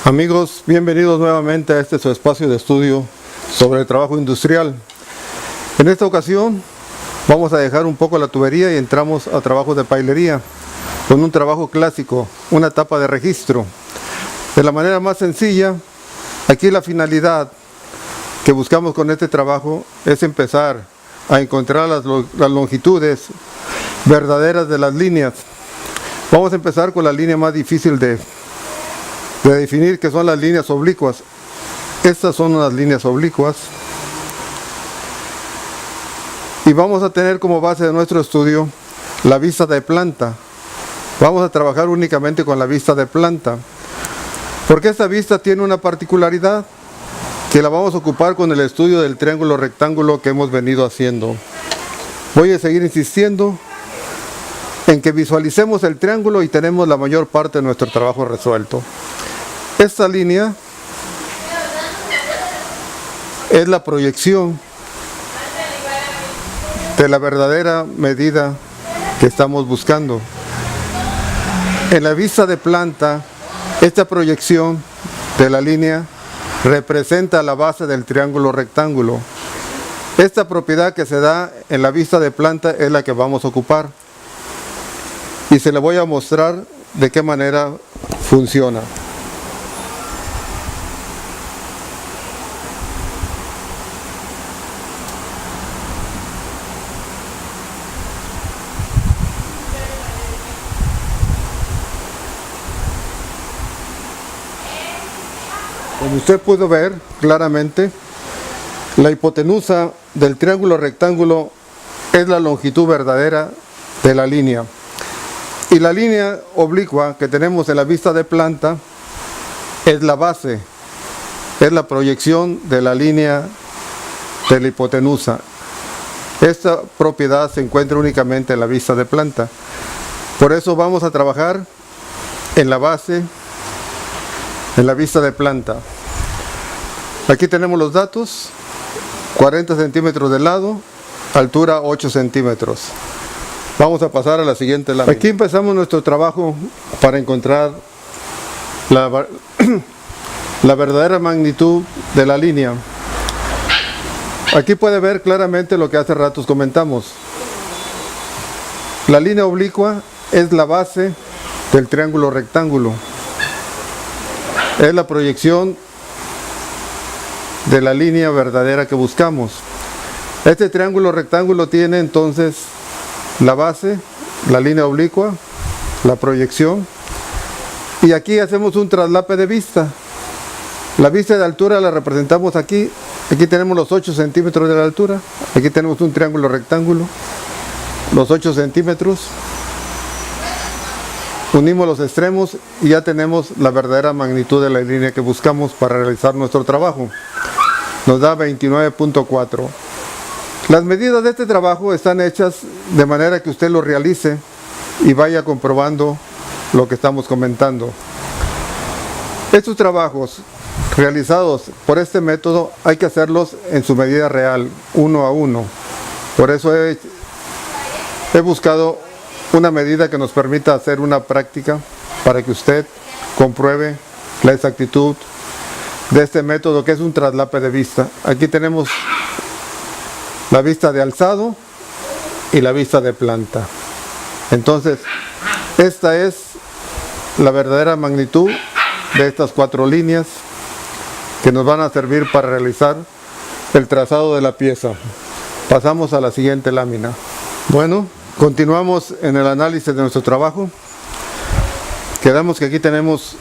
Amigos, bienvenidos nuevamente a este su espacio de estudio sobre el trabajo industrial. En esta ocasión vamos a dejar un poco la tubería y entramos a trabajos de pailería, con un trabajo clásico, una etapa de registro. De la manera más sencilla, aquí la finalidad que buscamos con este trabajo es empezar a encontrar las longitudes verdaderas de las líneas. Vamos a empezar con la línea más difícil de definir, que son las líneas oblicuas. Estas son las líneas oblicuas y vamos a tener como base de nuestro estudio la vista de planta. Vamos a trabajar únicamente con la vista de planta, porque esta vista tiene una particularidad que la vamos a ocupar con el estudio del triángulo rectángulo que hemos venido haciendo. Voy a seguir insistiendo en que visualicemos el triángulo y tenemos la mayor parte de nuestro trabajo resuelto. Esta línea es la proyección de la verdadera medida que estamos buscando. En la vista de planta, esta proyección de la línea representa la base del triángulo rectángulo. Esta propiedad que se da en la vista de planta es la que vamos a ocupar y se le voy a mostrar de qué manera funciona. Como usted puede ver claramente, la hipotenusa del triángulo rectángulo es la longitud verdadera de la línea. Y la línea oblicua que tenemos en la vista de planta es la base, es la proyección de la línea de la hipotenusa. Esta propiedad se encuentra únicamente en la vista de planta. Por eso vamos a trabajar en la base, en la vista de planta. Aquí tenemos los datos: 40 centímetros de lado, altura 8 centímetros. Vamos a pasar a la siguiente lámina. Aquí empezamos nuestro trabajo para encontrar la verdadera magnitud de la línea. Aquí puede ver claramente lo que hace ratos comentamos. La línea oblicua es la base del triángulo rectángulo. Es la proyección de la línea verdadera que buscamos. Este triángulo rectángulo tiene entonces la base, la línea oblicua, la proyección, y aquí hacemos un traslape de vista. La vista de altura la representamos aquí. Aquí tenemos los 8 centímetros de la altura. Aquí tenemos un triángulo rectángulo, los 8 centímetros. Unimos los extremos y ya tenemos la verdadera magnitud de la línea que buscamos para realizar nuestro trabajo. Nos da 29.4. Las medidas de este trabajo están hechas de manera que usted lo realice y vaya comprobando lo que estamos comentando. Estos trabajos realizados por este método hay que hacerlos en su medida real, uno a uno. Por eso he buscado una medida que nos permita hacer una práctica para que usted compruebe la exactitud de este método, que es un traslape de vista. Aquí tenemos la vista de alzado y la vista de planta. Entonces, esta es la verdadera magnitud de estas 4 líneas que nos van a servir para realizar el trazado de la pieza. Pasamos a la siguiente lámina. Bueno, continuamos en el análisis de nuestro trabajo. Quedamos que aquí tenemos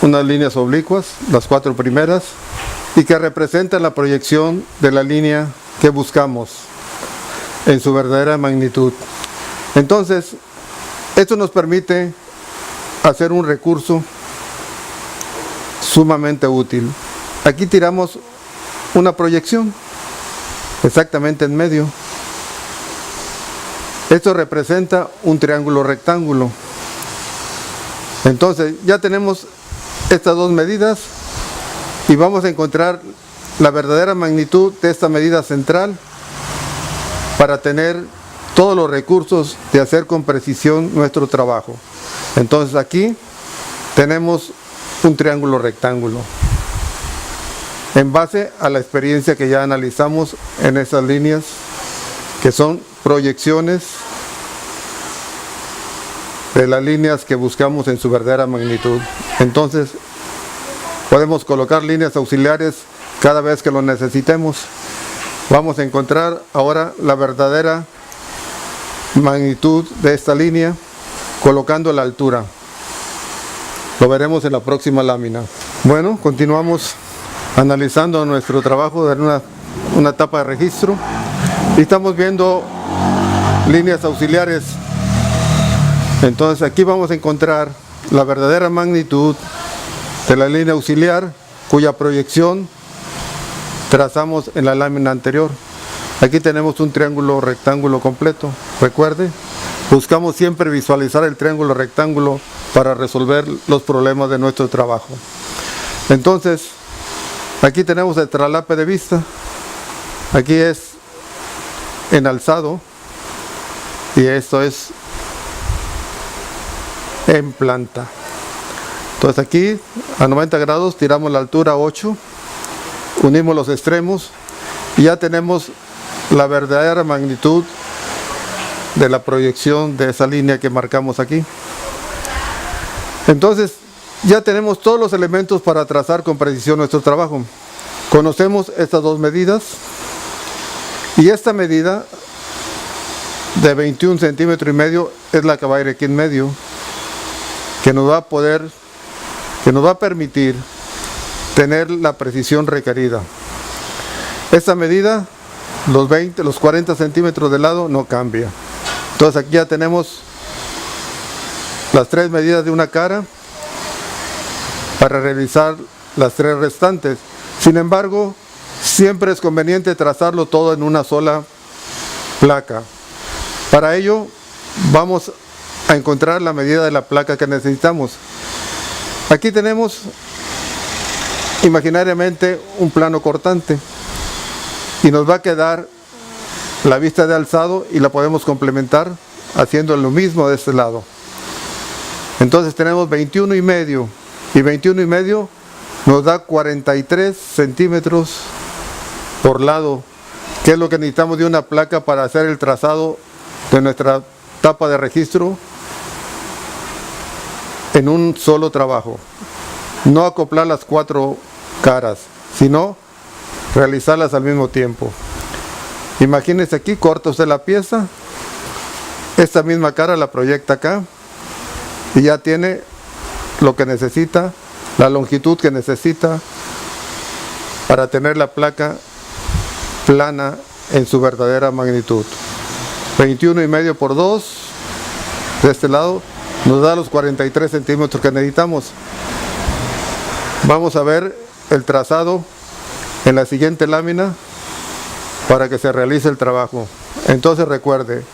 unas líneas oblicuas, las 4 primeras, y que representan la proyección de la línea que buscamos en su verdadera magnitud. Entonces, esto nos permite hacer un recurso sumamente útil. Aquí tiramos una proyección exactamente en medio. Esto representa un triángulo rectángulo. Entonces ya tenemos estas 2 medidas y vamos a encontrar la verdadera magnitud de esta medida central para tener todos los recursos de hacer con precisión nuestro trabajo. Entonces aquí tenemos un triángulo rectángulo. En base a la experiencia que ya analizamos en esas líneas, que son proyecciones de las líneas que buscamos en su verdadera magnitud. Entonces, podemos colocar líneas auxiliares cada vez que lo necesitemos. Vamos a encontrar ahora la verdadera magnitud de esta línea colocando la altura. Lo veremos en la próxima lámina. Bueno, continuamos analizando nuestro trabajo de una etapa de registro y estamos viendo líneas auxiliares. Entonces aquí vamos a encontrar la verdadera magnitud de la línea auxiliar cuya proyección trazamos en la lámina anterior. Aquí tenemos un triángulo rectángulo completo. Recuerde, buscamos siempre visualizar el triángulo rectángulo para resolver los problemas de nuestro trabajo. Entonces, aquí tenemos el traslape de vista. Aquí es en alzado y esto es en planta. Entonces aquí a 90 grados tiramos la altura 8, unimos los extremos y ya tenemos la verdadera magnitud de la proyección de esa línea que marcamos aquí. Entonces ya tenemos todos los elementos para trazar con precisión nuestro trabajo. Conocemos estas dos medidas y esta medida de 21 centímetros y medio es la que va a ir aquí en medio, que nos va a permitir tener la precisión requerida. Esta medida, los 40 centímetros de lado no cambia. Entonces aquí ya tenemos las tres medidas de una cara para realizar las tres restantes. Sin embargo, siempre es conveniente trazarlo todo en una sola placa. Para ello vamos a encontrar la medida de la placa que necesitamos. Aquí tenemos imaginariamente un plano cortante y nos va a quedar la vista de alzado y la podemos complementar haciendo lo mismo de este lado. Entonces tenemos 21 y medio y 21 y medio nos da 43 centímetros por lado, que es lo que necesitamos de una placa para hacer el trazado de nuestra tapa de registro en un solo trabajo. No acoplar las cuatro caras, sino realizarlas al mismo tiempo. Imagínense aquí, corta usted la pieza, esta misma cara la proyecta acá y ya tiene lo que necesita, la longitud que necesita para tener la placa plana en su verdadera magnitud. 21 y medio por 2 de este lado nos da los 43 centímetros que necesitamos. Vamos a ver el trazado en la siguiente lámina para que se realice el trabajo. Entonces recuerde,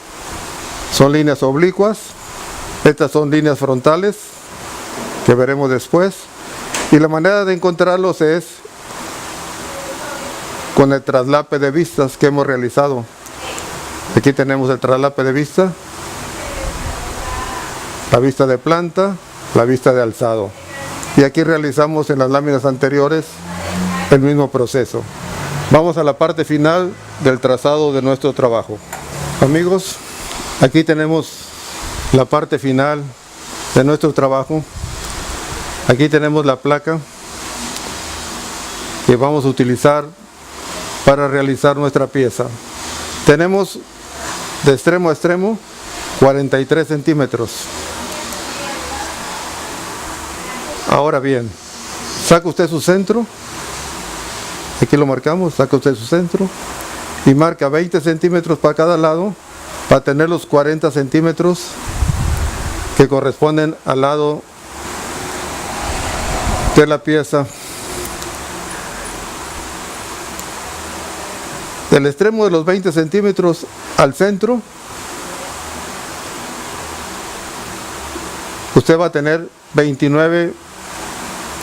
son líneas oblicuas, estas son líneas frontales que veremos después, y la manera de encontrarlos es con el traslape de vistas que hemos realizado. Aquí tenemos el traslape de vista, la vista de planta, la vista de alzado, y aquí realizamos en las láminas anteriores el mismo proceso. Vamos a la parte final del trazado de nuestro trabajo. Amigos, aquí tenemos la parte final de nuestro trabajo. Aquí tenemos la placa que vamos a utilizar para realizar nuestra pieza. Tenemos de extremo a extremo 43 centímetros. Ahora bien, saca usted su centro, aquí lo marcamos, saca usted su centro y marca 20 centímetros para cada lado para tener los 40 centímetros que corresponden al lado de la pieza. Del extremo de los 20 centímetros al centro, usted va a tener 29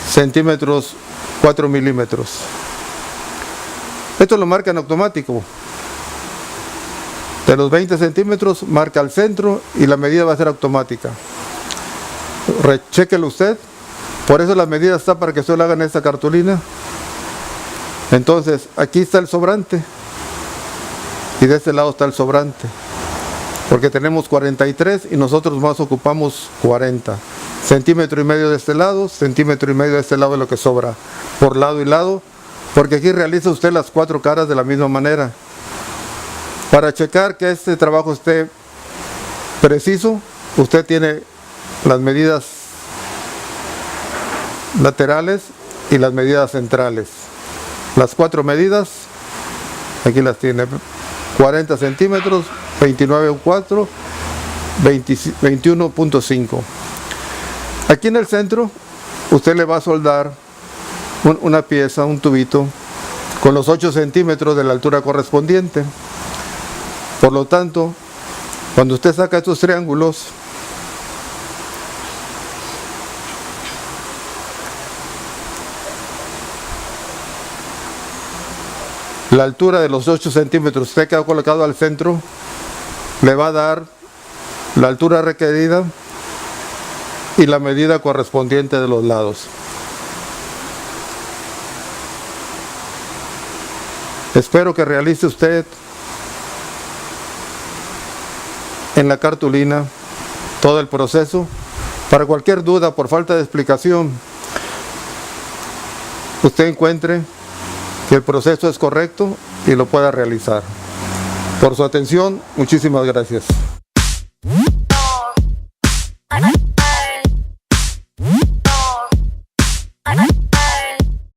centímetros 4 milímetros. Esto lo marca en automático. De los 20 centímetros marca al centro y la medida va a ser automática. Rechéquelo usted Por eso la medida está para que usted lo haga en esta cartulina. Entonces, aquí está el sobrante. Y de este lado está el sobrante. Porque tenemos 43 y nosotros más ocupamos 40. Centímetro y medio de este lado, centímetro y medio de este lado es lo que sobra. Por lado y lado. Porque aquí realiza usted las 4 caras de la misma manera. Para checar que este trabajo esté preciso, usted tiene las medidas laterales y las medidas centrales. Las 4 medidas, aquí las tiene: 40 centímetros, 29,4, 21,5. Aquí en el centro, usted le va a soldar una pieza, un tubito, con los 8 centímetros de la altura correspondiente. Por lo tanto, cuando usted saca estos triángulos, la altura de los 8 centímetros usted que ha colocado al centro le va a dar la altura requerida y la medida correspondiente de los lados. Espero que realice usted en la cartulina todo el proceso. Para cualquier duda, por falta de explicación, usted encuentre que el proceso es correcto y lo pueda realizar. Por su atención, muchísimas gracias.